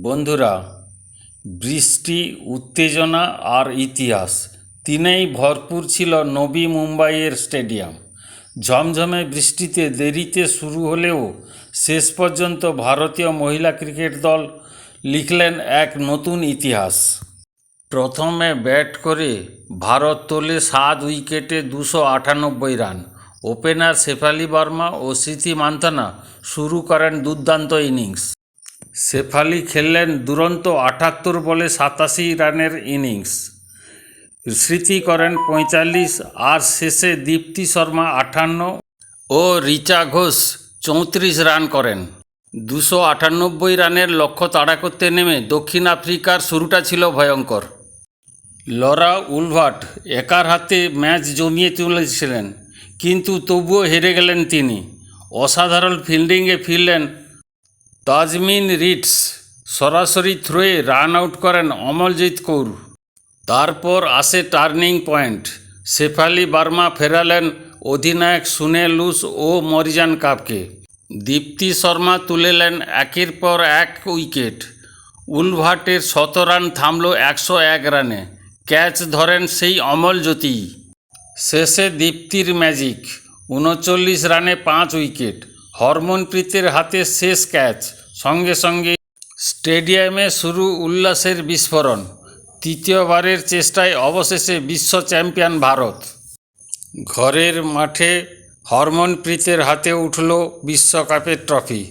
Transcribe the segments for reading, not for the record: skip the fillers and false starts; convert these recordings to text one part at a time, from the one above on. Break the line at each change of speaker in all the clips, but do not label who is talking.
বন্ধুরা, বৃষ্টি, উত্তেজনা আর ইতিহাস তিনেই ভরপুর ছিল নবী মুম্বাইয়ের স্টেডিয়াম। ঝমঝমে বৃষ্টিতে দেরিতে শুরু হলেও শেষ পর্যন্ত ভারতীয় মহিলা ক্রিকেট দল লিখলেন এক নতুন ইতিহাস। প্রথমে ব্যাট করে ভারত তোলে 7 উইকেটে 298 রান। ওপেনার শেফালি বর্মা ও স্মৃতি মান্ধানা শুরু করেন দুর্দান্ত ইনিংস। শেফালি খেললেন দুরন্ত 78 বলে 87 রানের ইনিংস। স্মৃতি করেন 45 আর শেষে দীপ্তি শর্মা 58 ও রিচা ঘোষ 34 রান করেন। 298 রানের লক্ষ্য তাড়া করতে নেমে দক্ষিণ আফ্রিকার শুরুটা ছিল ভয়ঙ্কর। লরা উলভার্ট একার হাতে ম্যাচ জমিয়ে তুলেছিলেন, কিন্তু তবুও হেরে গেলেন তিনি। অসাধারণ ফিল্ডিংয়ে ফিরলেন তাজমিন রিটস, সরাসরি থ্রোয়ে রান আউট করেন অমলজিৎ কৌর। তারপর আসে টার্নিং পয়েন্ট। শেফালি বর্মা ফেরালেন অধিনায়ক সুনে লুস ও মরিজান কাপকে। দীপ্তি শর্মা তুলেলেন একের পর এক উইকেট। উলভার্টের 100 রান থামল 101 রানে। ক্যাচ ধরেন সেই অমলজ্যোতি। শেষে দীপ্তির ম্যাজিক, 39 রানে 5 উইকেট। হরমনপ্রীতের হাতে শেষ ক্যাচ। সঙ্গে সঙ্গে স্টেডিয়ামে শুরু উল্লাসের বিস্ফোরণ। তৃতীয়বারের চেষ্টায় অবশেষে বিশ্ব চ্যাম্পিয়ন ভারত। ঘরের মাঠে হরমনপ্রীতের হাতে উঠল বিশ্বকাপের ট্রফি।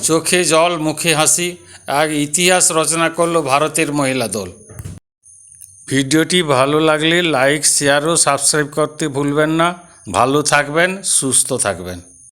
চোখে জল, মুখে হাসি, এক ইতিহাস রচনা করল ভারতের মহিলা দল। ভিডিওটি ভালো লাগলে লাইক, শেয়ার ও সাবস্ক্রাইব করতে ভুলবেন না। ভালো থাকবেন, সুস্থ থাকবেন।